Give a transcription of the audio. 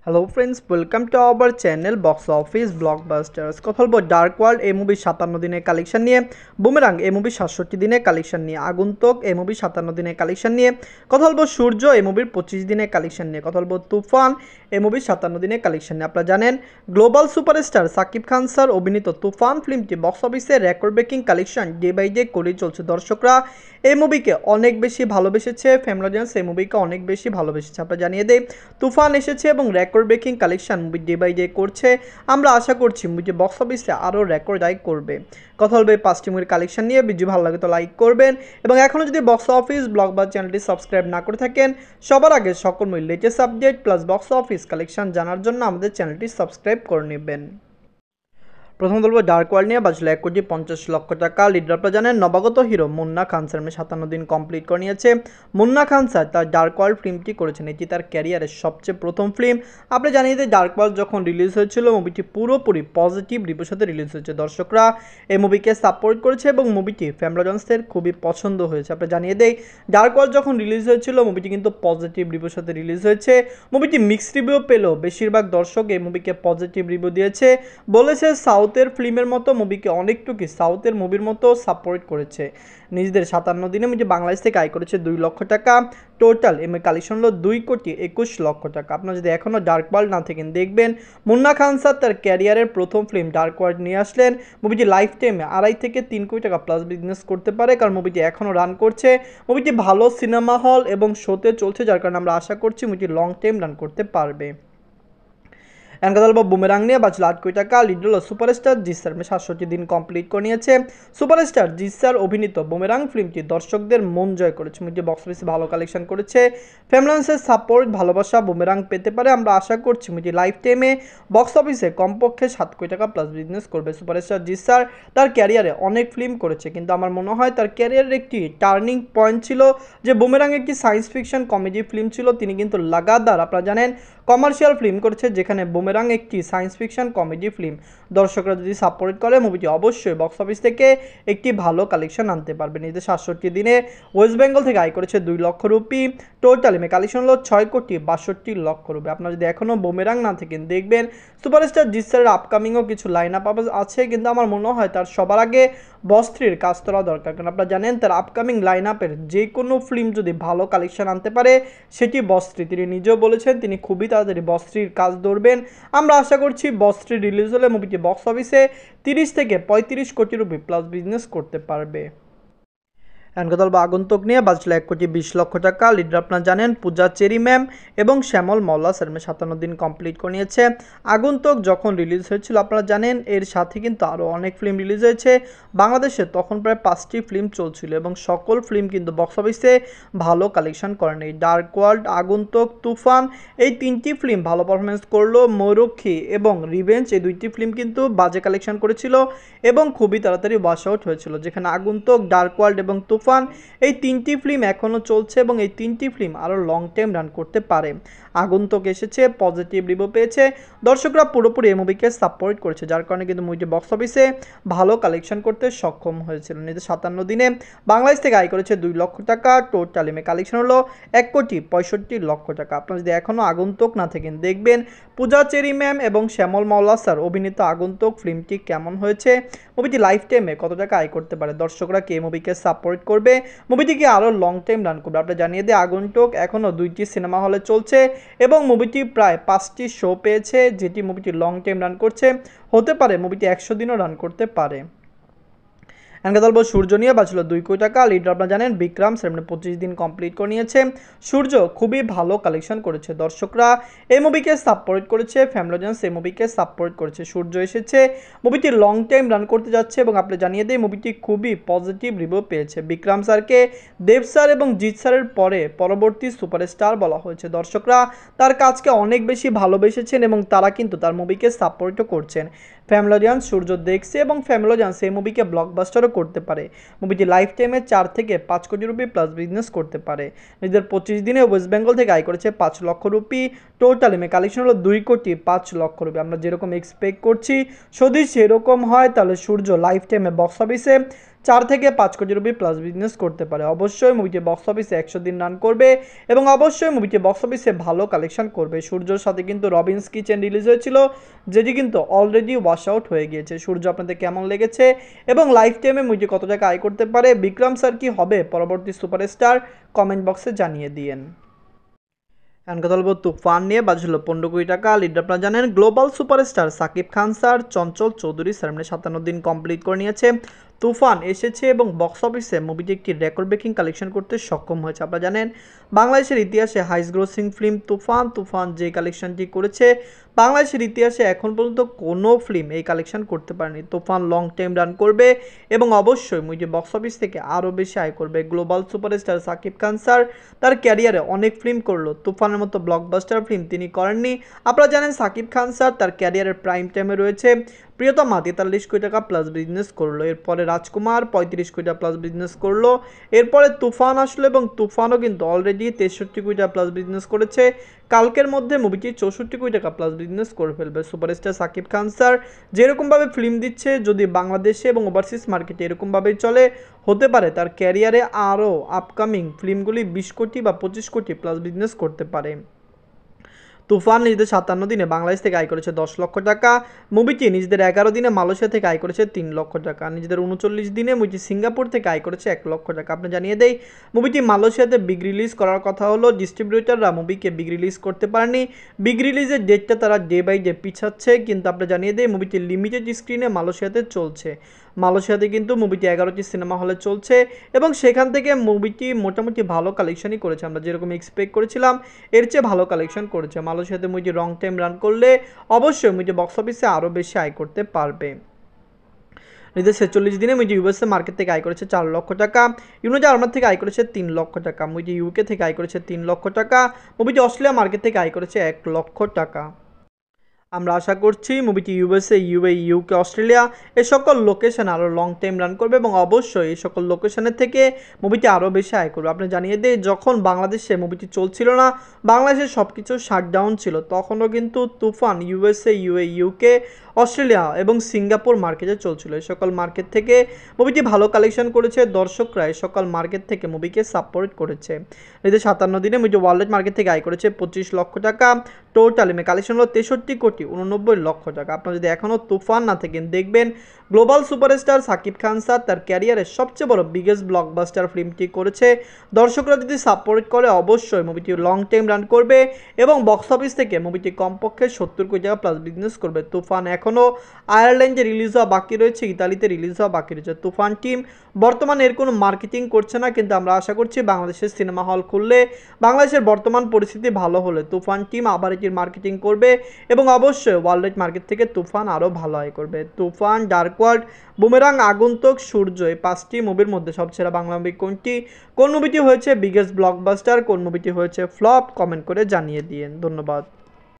Hello friends, welcome to our channel box office blockbusters. কথা বলবো dark world এই মুভির 57 দিনের কালেকশন নিয়ে, বুমেরাং এই মুভির 67 দিনের কালেকশন নিয়ে, আগন্তুক এই মুভির 57 দিনের কালেকশন নিয়ে, কথা বলবো সূর্য এই মুভির 25 দিনের কালেকশন নিয়ে, কথা বলবো তুফান এই মুভির 57 দিনের কালেকশন নিয়ে। আপনারা জানেন global superstar Shakib Khan sir অভিনীত তুফান ফিল্মটি বক্স অফিসে record breaking collection day by day করেই চলছে। দর্শকরা এই মুভিকে অনেক বেশি ভালোবেসেছে, ফ্যামিলি অডিয়েন্স এই মুভিকে অনেক বেশি ভালোবেসেছে। আপনারা জানিয়ে দেই তুফান এসেছে এবং record breaking collection movie day by day করছে। আমরা আশা করছি মুভিটি বক্স অফিসে আরও রেকর্ড আয় করবে। কথা বলবে 5টি মুভির কালেকশন নিয়ে। ভিডিও ভালো লাগে তো লাইক করবেন এবং এখনও যদি বক্স অফিস ব্লকবাস্টার চ্যানেলটি সাবস্ক্রাইব না করে থাকেন, সবার আগে সকল মুভির latest update plus box office collection জানার জন্য আমাদের চ্যানেলটি সাবস্ক্রাইব করে নেবেন। প্রথম বলবো ডার্ক ওয়ার্ল্ড নিয়ে। বাজলো 1,50,00,000 টাকা। লিডার আপনারা জানেন নবাগত হিরো মুন্না খান স্যার 57 দিন কমপ্লিট করে নিয়েছে। মুন্না খান স্যার তার ডার্ক ওয়ার্ল্ড ফিল্মটি করেছেন, এটি তার ক্যারিয়ারের সবচেয়ে প্রথম ফিল্ম। আপনি জানিয়ে যে ডার্ক ওয়ার্ল্ড যখন রিলিজ হয়েছিল মুভিটি পুরোপুরি পজিটিভ রিভিউর সাথে রিলিজ হয়েছে। দর্শকরা এই মুভিকে সাপোর্ট করেছে এবং মুভিটি ফ্যামিলি অডিয়েন্সদের খুবই পছন্দ হয়েছে। আপনি জানিয়ে দেই ডার্ক ওয়ার্ল্ড যখন রিলিজ হয়েছিল মুভিটি কিন্তু পজিটিভ রিভিউর সাথে রিলিজ হয়েছে। মুভিটি মিক্সড রিভিউ পেলেও বেশিরভাগ দর্শক এই মুভিকে পজিটিভ রিভিউ দিয়েছে, বলেছে সাউথের ফিল্মের মতো মুভিকে অনেকটুকু সাউথের মুভির মতো সাপোর্ট করেছে। নিজেদের 57 দিনে মুভি বাংলাদেশ থেকে আয় করেছে 2 লক্ষ টাকা। টোটাল এমএ কালেকশন হলো 2,21,00,000 টাকা। আপনারা যদি এখনও ডার্ক ওয়ার্ল্ড না থাকেন দেখবেন মুন্না খান স্যার তার ক্যারিয়ারের প্রথম ফিল্ম ডার্ক ওয়ার্ল্ড নিয়ে আসলেন। মুভিটি লাইফ টাইমে 2.5 থেকে 3 কোটি টাকা প্লাস বিজনেস করতে পারে, কারণ মুভিটি এখনও রান করছে। মুভিটি ভালো সিনেমা হল এবং শোতে চলছে, যার কারণে আমরা আশা করছি মুভিটি লং টাইম রান করতে পারবে। কথা বলবো বুমেরাং নিয়ে। বাজলো 8 কোটি টাকা। লিড হলো সুপারস্টার জিৎ স্যার 67 দিন কমপ্লিট করে নিয়েছে। সুপারস্টার জিৎ স্যার অভিনীত বুমেরাং ফিল্মটি দর্শকদের মন জয় করেছে। মুভিটি বক্স অফিসে ভালো কালেকশন করেছে। ফ্যামিলিয়ান্সের সাপোর্ট ভালোবাসা বুমেরাং পেতে পারে। আমরা আশা করছি মুভিটি লাইফ টাইমে বক্স অফিসে কমপক্ষে 7 কোটি টাকা প্লাস বিজনেস করবে। সুপারস্টার জিৎ স্যার তার ক্যারিয়ারে অনেক ফিল্ম করেছে, কিন্তু আমার মনে হয় তার ক্যারিয়ারের একটি টার্নিং পয়েন্ট ছিল যে বুমেরাং একটি সায়েন্স ফিকশন কমেডি ফিল্ম ছিল। তিনি কিন্তু লাগাতার আপনারা জানেন কমার্শিয়াল ফিল্ম করেছে, যেখানে বুমেরাং একটি সায়েন্স ফিকশন কমেডি ফিল্ম। দর্শকরা যদি সাপোর্ট করে মুভিটি অবশ্যই বক্স অফিস থেকে একটি ভালো কালেকশন আনতে পারবে। নিজেদের 67 দিনে ওয়েস্ট বেঙ্গল থেকে আয় করেছে 2 লক্ষ রুপি। টোটাল এমএ কালেকশন হলো 6,62,00,000 রুপি। আপনারা যদি এখনও বুমেরাং না থাকেন দেখবেন সুপারস্টার জিৎ স্যারের আপকামিংও কিছু লাইন আপ আছে, কিন্তু আমার মনে হয় তার সবার আগে বস 3-র কাজ তোলা দরকার, কারণ আপনারা জানেন তার আপকামিং লাইন আপের যে কোনো ফিল্ম যদি ভালো কালেকশন আনতে পারে সেটি বস 3। তিনি নিজেও বলেছেন তিনি খুবই তাড়াতাড়ি বস 3-র কাজ ধরবেন। আমরা আশা করছি বস 3 রিলিজ হলে মুভিটি বক্স অফিসে 30 থেকে 35 কোটি রুপি প্লাস বিজনেস করতে পারবে। কথা বলবো আগন্তুক নিয়ে। বাজলো 1,20,00,000 টাকা। লিডার আপনারা জানেন পূজা চেরি ম্যাম এবং শ্যামল মল্লা স্যার 57 দিন কমপ্লিট করে নিয়েছে। আগন্তুক যখন রিলিজ হয়েছিল আপনারা জানেন এর সাথে কিন্তু আরও অনেক ফিল্ম রিলিজ হয়েছে বাংলাদেশে। তখন প্রায় 5টি ফিল্ম চলছিল এবং সকল ফিল্ম কিন্তু বক্স অফিসে ভালো কালেকশন করেন। এই ডার্ক ওয়ার্ল্ড, আগন্তুক, তুফান এই 3টি ফিল্ম ভালো পারফরমেন্স করলো। ময়ূরক্ষী এবং রিভেঞ্জ এই 2টি ফিল্ম কিন্তু বাজে কালেকশন করেছিল এবং খুবই তাড়াতাড়ি ওয়াশ আউট হয়েছিল, যেখানে আগন্তুক, ডার্ক ওয়ার্ল্ড এবং তুফান এই 3টি ফিল্ম এখনও চলছে এবং এই 3টি ফিল্ম আরও লং টাইম রান করতে পারে। আগন্তুক এসেছে, পজিটিভ রিভিউ পেয়েছে, দর্শকরা পুরোপুরি এই মুভিকে সাপোর্ট করেছে, যার কারণে কিন্তু মুভিটি বক্স অফিসে ভালো কালেকশন করতে সক্ষম হয়েছিল। নিজের 57 দিনে বাংলাদেশ থেকে আয় করেছে 2 লক্ষ টাকা। টোটাল এমএ কালেকশন হলো 1,65,00,000 টাকা। আপনারা যদি এখনও আগন্তুক না থাকেন দেখবেন পূজা চেরি ম্যাম এবং শ্যামল মাওলা স্যার অভিনীত আগন্তুক ফিল্মটি কেমন হয়েছে, মুভিটি লাইফ টাইমে কত টাকা আয় করতে পারে, দর্শকরা কে মুভিকে সাপোর্ট করবে, মুভিটিকে আরও লং টাইম রান করবে। আপনারা জানিয়ে দিয়ে আগন্তুক এখনও 2টি সিনেমা হলে চলছে এবং মুভিটি প্রায় 5টি শো পেয়েছে, যেটি মুভিটি লং টাইম রান করছে। হতে পারে মুভিটি 100 দিনও রান করতে পারে। কথা বলবো সূর্য নিয়ে। বাঁচলো 2 কোটি টাকা। লিডার আপনারা জানেন বিক্রম স্যার 25 দিন কমপ্লিট করে নিয়েছে। সূর্য খুবই ভালো কালেকশন করেছে, দর্শকরা এই মুভিকে সাপোর্ট করেছে, ফ্যামিলি অডিয়েন্স এই মুভিকে সাপোর্ট করেছে। সূর্য এসেছে, মুভিটি লং টাইম রান করতে যাচ্ছে এবং আপনি জানিয়ে দেয় মুভিটি খুবই পজিটিভ রিভিউ পেয়েছে। বিক্রম স্যারকে দেব স্যার এবং জিৎ স্যারের পরে পরবর্তী সুপারস্টার বলা হয়েছে। দর্শকরা তার কাজকে অনেক বেশি ভালোবেসেছেন এবং তারা কিন্তু তার মুভিকে সাপোর্টও করছেন। ফ্যামিলি অডিয়েন্স সূর্য দেখছে এবং ফ্যামিলি অডিয়েন্স এই মুভিকে ব্লকবাস্টারও করতে পারে। মুভিটি লাইফ টাইমে 4 থেকে 5 কোটি রুপি প্লাস বিজনেস করতে পারে। নিজের 25 দিনে ওয়েস্ট বেঙ্গল থেকে আয় করেছে 5 লক্ষ রুপি। টোটাল এমএ কালেকশন হলো 2,05,00,000 রুপি। আমরা যেরকম এক্সপেক্ট করছি যদি সেরকম হয় তাহলে সূর্য লাইফ টাইমে বক্স অফিসে 4 থেকে 5 কোটি রুপি প্লাস বিজনেস করতে পারে। অবশ্যই মুভিটি বক্স অফিসে 100 দিন রান করবে এবং অবশ্যই মুভিটি বক্স অফিসে ভালো কালেকশন করবে। সূর্যর সাথে কিন্তু রবিনস কিচেন রিলিজ হয়েছিল, যেটি কিন্তু অলরেডি ওয়াশ আউট হয়ে গিয়েছে। সূর্য আপনাদের কেমন লেগেছে এবং লাইফ টাইমে মুভিটি কত টাকা আয় করতে পারে, বিক্রম স্যার কি হবে পরবর্তী সুপারস্টার, কমেন্ট বক্সে জানিয়ে দিয়েন। এখন কথা বলবো তুফান নিয়ে। বাজেট হলো 15 কোটি টাকা। লিড আপনারা জানেন global superstar Shakib Khan sir, Chanchal Chowdhury sir 57 দিন কমপ্লিট করে নিয়েছে। তুফান এসেছে এবং বক্স অফিসে মুভিটি একটি রেকর্ড ব্রেকিং কালেকশন করতে সক্ষম হয়েছে। আপনারা জানেন বাংলাদেশের ইতিহাসে হাইস্ট গ্রোসিং ফিল্ম তুফান যে কালেকশনটি করেছে, বাংলাদেশের ইতিহাসে এখন পর্যন্ত কোনো ফিল্ম এই কালেকশন করতে পারেনি। তুফান লং টাইম রান করবে এবং অবশ্যই মুভিটি বক্স অফিস থেকে আরও বেশি আয় করবে। Global superstar Shakib Khan sir তার ক্যারিয়ারে অনেক ফিল্ম করলো, তুফানের মতো ব্লকবাস্টার ফিল্ম তিনি করেননি। আপনারা জানেন সাকিব খান স্যার তার ক্যারিয়ারের প্রাইম টাইমে রয়েছে। প্রিয়তমা 43 কোটি টাকা প্লাস বিজনেস করলো, এরপরে রাজকুমার 35 কোটি টাকা প্লাস বিজনেস করলো, এরপরে তুফান আসলো এবং তুফানও কিন্তু অলরেডি 63 কোটি টাকা প্লাস বিজনেস করেছে। কালকের মধ্যে মুভিটি 64 কোটি টাকা প্লাস বিজনেস করে ফেলবে। সুপারস্টার সাকিব খান স্যার যেরকমভাবে ফিল্ম দিচ্ছে, যদি বাংলাদেশে এবং ওভারসিজ মার্কেটে এরকমভাবেই চলে, হতে পারে তার ক্যারিয়ারে আরও আপকামিং ফিল্মগুলি 20 কোটি বা 25 কোটি প্লাস বিজনেস করতে পারে। তুফান নিজেদের 57 দিনে বাংলাদেশ থেকে আয় করেছে 10 লক্ষ টাকা। মুভিটি নিজেদের 11 দিনে মালয়েশিয়া থেকে আয় করেছে 3 লক্ষ টাকা। নিজেদের 39 দিনে মুভিটি সিঙ্গাপুর থেকে আয় করেছে 1 লক্ষ টাকা। আপনি জানিয়ে দেই মুভিটি মালয়েশিয়াতে বিগ রিলিজ করার কথা হলো, ডিস্ট্রিবিউটাররা মুভিকে বিগ রিলিজ করতে পারেনি। বিগ রিলিজের ডেটটা তারা ডে বাই ডে পিছাচ্ছে, কিন্তু আপনি জানিয়ে দেই মুভিটি লিমিটেড স্ক্রিনে মালয়েশিয়াতে চলছে। মালয়েশিয়াতে কিন্তু মুভিটি 11টি সিনেমা হলে চলছে এবং সেখান থেকে মুভিটি মোটামুটি ভালো কালেকশনই করেছে। আমরা যেরকম এক্সপেক্ট করেছিলাম এর চেয়ে ভালো কালেকশন করেছে। মালয়েশিয়াতে মুভিটি লং টাইম রান করলে অবশ্যই মুভিটি বক্স অফিসে আরও বেশি আয় করতে পারবে। নিজের 46 দিনে মুভিটি ইউএসএ মার্কেট থেকে আয় করেছে 4 লক্ষ টাকা। ইউনাইটেড আরব থেকে আয় করেছে 3 লক্ষ টাকা। মুভিটি ইউকে থেকে আয় করেছে 3 লক্ষ টাকা। মুভিটি অস্ট্রেলিয়া মার্কেট থেকে আয় করেছে 1 লক্ষ টাকা। আমরা আশা করছি মুভিটি ইউএসএ, ইউকে, অস্ট্রেলিয়া এই সকল লোকেশন আরও লং টাইম রান করবে এবং অবশ্যই এই সকল লোকেশনের থেকে মুভিটি আরও বেশি আয় করবে। আপনি জানিয়ে দিই যখন বাংলাদেশে মুভিটি চলছিল না, বাংলাদেশের সব কিছু শাটডাউন ছিল, তখনও কিন্তু তুফান ইউএসএ, ইউকে, অস্ট্রেলিয়া এবং সিঙ্গাপুর মার্কেটে চলছিল। এই সকল মার্কেট থেকে মুভিটি ভালো কালেকশন করেছে, দর্শকরা এই সকল মার্কেট থেকে মুভিকে সাপোর্ট করেছে। এদের 57 দিনে মুভিটি ওয়ার্ল্ড মার্কেট থেকে আয় করেছে 25 লক্ষ টাকা। টোটাল কালেকশন হলো 63,89 লক্ষ টাকা। আপনারা যদি এখনও তুফান না থাকেন, দেখবেন global superstar Shakib Khan sir তার ক্যারিয়ারের সবচেয়ে বড় বিগেস্ট ব্লকবাস্টার ফিল্মটি করেছে। দর্শকরা যদি সাপোর্ট করে অবশ্যই মুভিটি লং টাইম রান করবে এবং বক্স অফিস থেকে মুভিটি কমপক্ষে 70 কোটি টাকা প্লাস বিজনেস করবে। তুফান এখনও আয়ারল্যান্ডে রিলিজ হওয়া বাকি রয়েছে, ইতালিতে রিলিজ হওয়া বাকি রয়েছে। তুফান টিম বর্তমানে এর কোনো মার্কেটিং করছে না, কিন্তু আমরা আশা করছি বাংলাদেশের সিনেমা হল খুললে, বাংলাদেশের বর্তমান পরিস্থিতি ভালো হলে তুফান টিম আবার এটির মার্কেটিং করবে এবং অবশ্যই ওয়ার্ল্ড মার্কেট থেকে তুফান আরও ভালো আয় করবে। তুফান, ডার্ক ওয়ার্ল্ড, বুমেরাং, আগন্তুক, সূর্য এই 5টি মুভির মধ্যে সবচেয়ে বাংলা মুভি কোনটি? কোন মুভিটি হয়েছে বিগেস্ট ব্লকবাস্টার, কোন মুভিটি হয়েছে ফ্লপ? কমেন্ট করে জানিয়ে দিন। ধন্যবাদ।